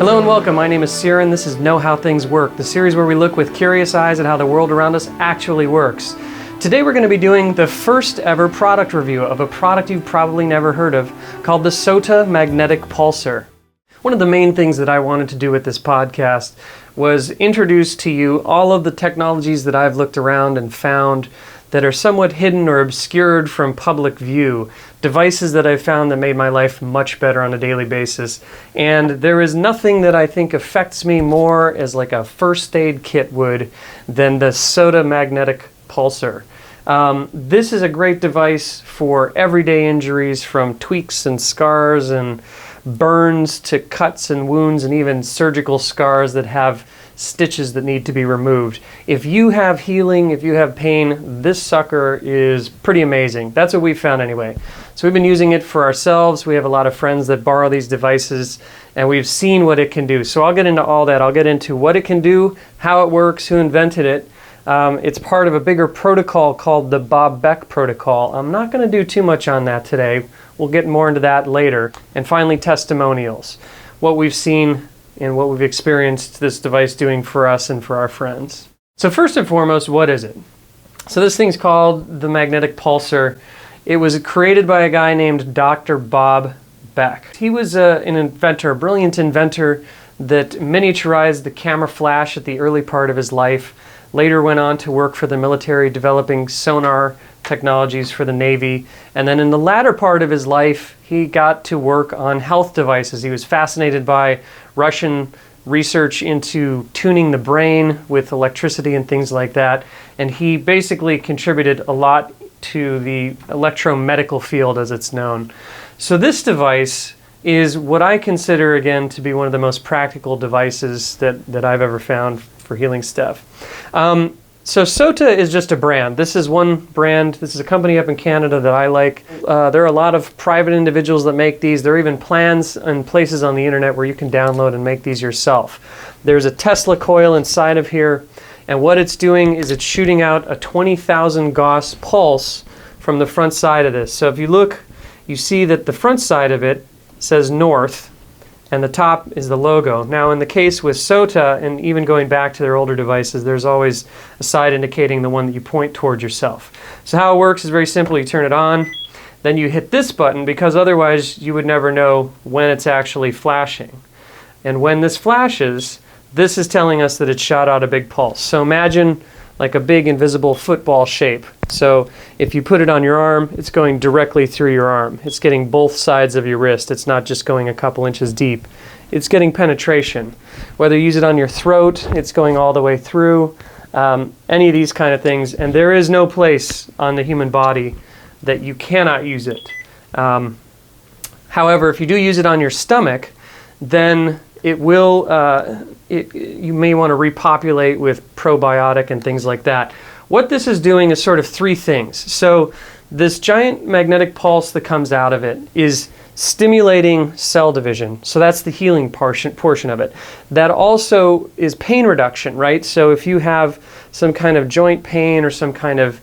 Hello and welcome. My name is Xiren. This is Know How Things Work, the series where we look with curious eyes at how the world around us actually works. Today we're going to be doing the first ever product review of a product you've probably never heard of called the Sota magnetic pulsar. One of the main things that I wanted to do with this podcast was introduce to you all of the technologies that I've looked around and found that are somewhat hidden or obscured from public view, devices that I've found that made my life much better on a daily basis. And there is nothing that I think affects me more as like a first aid kit would than the Sota magnetic pulsar. This is a great device for everyday injuries, from tweaks and scars and burns to cuts and wounds and even surgical scars that have stitches that need to be removed. If you have healing, if you have pain, this sucker is pretty amazing. That's what we've found anyway. So we've been using it for ourselves. We have a lot of friends that borrow these devices and we've seen what it can do. So I'll get into all that. I'll get into what it can do, how it works, who invented it. It's part of a bigger protocol called the Beck Protocol. I'm not going to do too much on that today. We'll get more into that later. And finally, testimonials. What we've seen and what we've experienced this device doing for us and for our friends. So first and foremost, what is it? So this thing's called the magnetic pulsar. It was created by a guy named Dr. Bob Beck. He was an inventor, a brilliant inventor that miniaturized the camera flash at the early part of his life. Later went on to work for the military, developing sonar technologies for the Navy. And then in the latter part of his life, he got to work on health devices. He was fascinated by Russian research into tuning the brain with electricity and things like that. And he basically contributed a lot to the electromedical field as it's known. So this device is what I consider, again, to be one of the most practical devices that I've ever found for healing stuff. So Sota is just a brand. This is one brand. This is a company up in Canada that I like. There are a lot of private individuals that make these. There are even plans and places on the internet where you can download and make these yourself. There's a Tesla coil inside of here, and what it's doing is it's shooting out a 20,000 Gauss pulse from the front side of this. So if you look, you see that the front side of it says north, and the top is the logo. Now in the case with Sota, and even going back to their older devices, there's always a side indicating the one that you point towards yourself. So how it works is very simple. You turn it on, then you hit this button, because otherwise you would never know when it's actually flashing. And when this flashes, this is telling us that it shot out a big pulse. So imagine like a big invisible football shape. So if you put it on your arm, it's going directly through your arm. It's getting both sides of your wrist. It's not just going a couple inches deep. It's getting penetration. Whether you use it on your throat, it's going all the way through. Any of these kind of things. And there is no place on the human body that you cannot use it. However, if you do use it on your stomach, then it will, you may want to repopulate with probiotic and things like that. What this is doing is sort of three things. So this giant magnetic pulse that comes out of it is stimulating cell division. So that's the healing portion of it. That also is pain reduction, right? So if you have some kind of joint pain or some kind of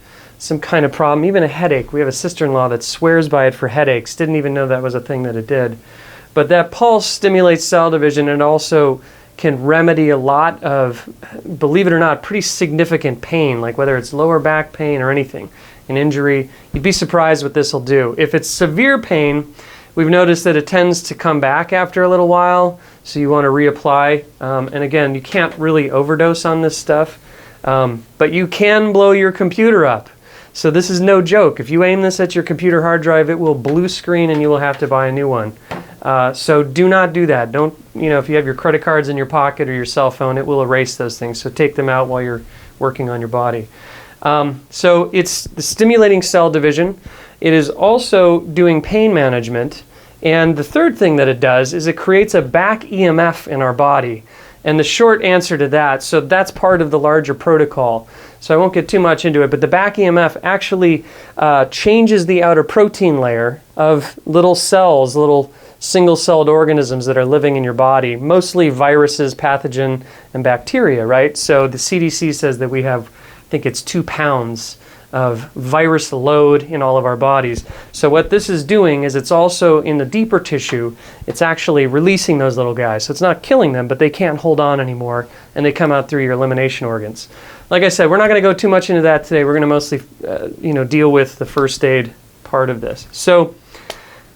problem, even a headache. We have a sister-in-law that swears by it for headaches. Didn't even know that was a thing that it did. But that pulse stimulates cell division and also can remedy a lot of, believe it or not, pretty significant pain, like whether it's lower back pain or anything, an injury. You'd be surprised what this will do. If it's severe pain, we've noticed that it tends to come back after a little while, so you want to reapply. And again, you can't really overdose on this stuff, but you can blow your computer up. So this is no joke. If you aim this at your computer hard drive, it will blue screen and you will have to buy a new one. So do not do that. Don't, if you have your credit cards in your pocket or your cell phone, it will erase those things. So take them out while you're working on your body. So it's stimulating cell division. It is also doing pain management. And the third thing that it does is it creates a back EMF in our body. And the short answer to that, so that's part of the larger protocol. So I won't get too much into it, but the back EMF actually changes the outer protein layer of little cells, little single-celled organisms that are living in your body, mostly viruses, pathogen, and bacteria, right? So the CDC says that we have, I think it's 2 pounds of virus load in all of our bodies. So what this is doing is it's also in the deeper tissue, it's actually releasing those little guys. So it's not killing them, but they can't hold on anymore, and they come out through your elimination organs. Like I said, we're not going to go too much into that today. We're going to mostly deal with the first aid part of this. So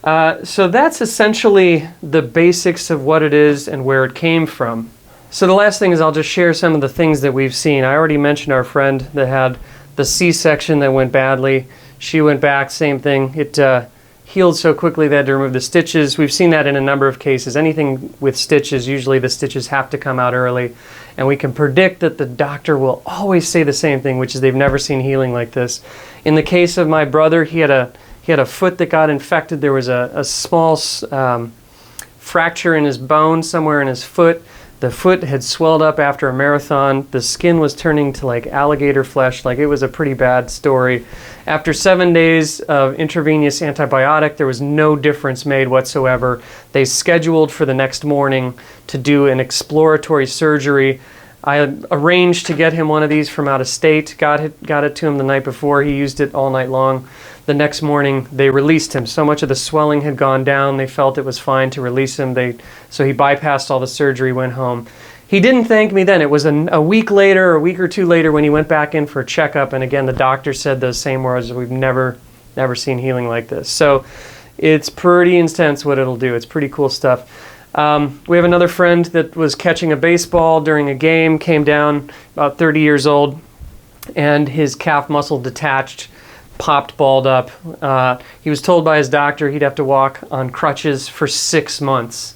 that's essentially the basics of what it is and where it came from. So the last thing is I'll just share some of the things that we've seen. I already mentioned our friend that had the C-section that went badly. She went back, same thing. It healed so quickly they had to remove the stitches. We've seen that in a number of cases. Anything with stitches, usually the stitches have to come out early. And we can predict that the doctor will always say the same thing, which is they've never seen healing like this. In the case of my brother, he had a foot that got infected. There was a small fracture in his bone somewhere in his foot. The foot had swelled up after a marathon. The skin was turning to like alligator flesh. Like, it was a pretty bad story. After 7 days of intravenous antibiotic, there was no difference made whatsoever. They scheduled for the next morning to do an exploratory surgery. I arranged to get him one of these from out of state, got it to him the night before. He used it all night long. The next morning, they released him. So much of the swelling had gone down, they felt it was fine to release him. So he bypassed all the surgery, went home. He didn't thank me then. It was a week later, a week or two later, when he went back in for a checkup. And again, the doctor said those same words: we've never seen healing like this. So it's pretty intense what it'll do. It's pretty cool stuff. We have another friend that was catching a baseball during a game, came down, about 30 years old, and his calf muscle detached, popped, balled up. He was told by his doctor he'd have to walk on crutches for 6 months.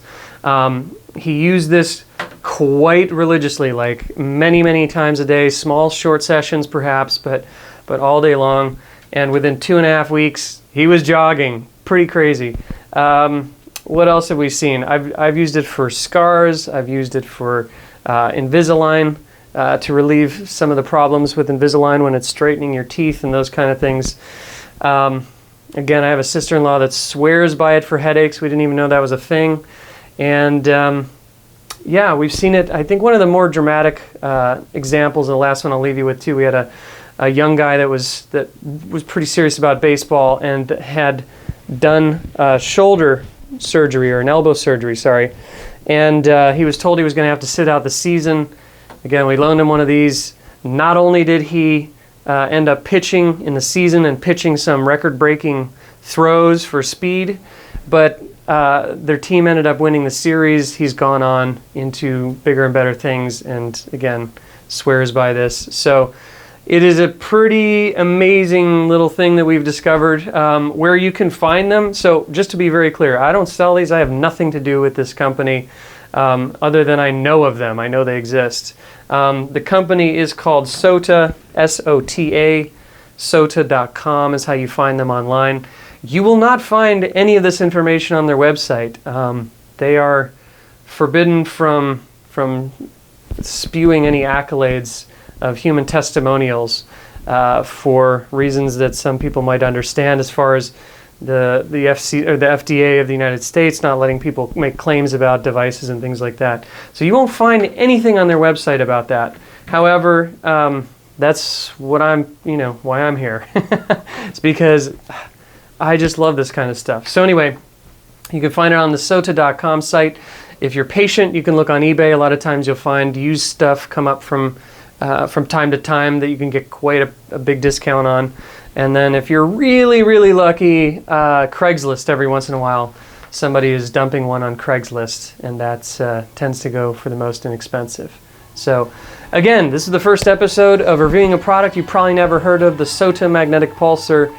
He used this quite religiously, like many times a day, small short sessions perhaps, but all day long. And within 2.5 weeks, he was jogging. Pretty crazy. What else have we seen? I've used it for scars. I've used it for Invisalign to relieve some of the problems with Invisalign when it's straightening your teeth and those kind of things. Again, I have a sister-in-law that swears by it for headaches. We didn't even know that was a thing. And yeah, we've seen it. I think one of the more dramatic examples, and the last one I'll leave you with too, we had a young guy that was pretty serious about baseball and had done shoulder surgery, or an elbow surgery, sorry. And he was told he was going to have to sit out the season. Again, we loaned him one of these. Not only did he end up pitching in the season and pitching some record-breaking throws for speed, but their team ended up winning the series. He's gone on into bigger and better things, and again, swears by this. So it is a pretty amazing little thing that we've discovered. Where you can find them, so just to be very clear, I don't sell these. I have nothing to do with this company other than I know of them. I know they exist. The company is called Sota, S-O-T-A. Sota.com is how you find them online. You will not find any of this information on their website. They are forbidden from spewing any accolades of human testimonials for reasons that some people might understand, as far as the FDA of the United States not letting people make claims about devices and things like that. So you won't find anything on their website about that. However, that's what why I'm here. It's because I just love this kind of stuff. So anyway, you can find it on the Sota.com site. If you're patient, you can look on eBay. A lot of times you'll find used stuff come up from time to time that you can get quite a big discount on. And then if you're really lucky, Craigslist, every once in a while, somebody is dumping one on Craigslist, and that tends to go for the most inexpensive. So again, this is the first episode of reviewing a product you probably never heard of, the Sota magnetic pulsar.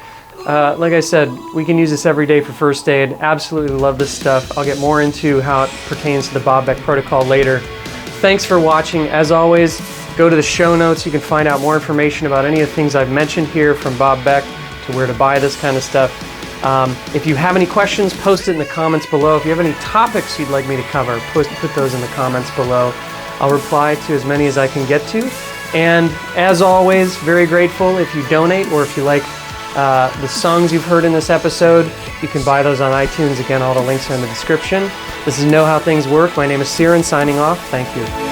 Like I said, we can use this every day for first aid. Absolutely love this stuff. I'll get more into how it pertains to the Beck Protocol later. Thanks for watching. As always, go to the show notes. You can find out more information about any of the things I've mentioned here, from Bob Beck to where to buy this kind of stuff. If you have any questions, post it in the comments below. If you have any topics you'd like me to cover, put those in the comments below. I'll reply to as many as I can get to. And as always, very grateful if you donate, or if you like the songs you've heard in this episode, you can buy those on iTunes. Again, all the links are in the description. This is Know How Things Work. My name is Xiren, signing off. Thank you.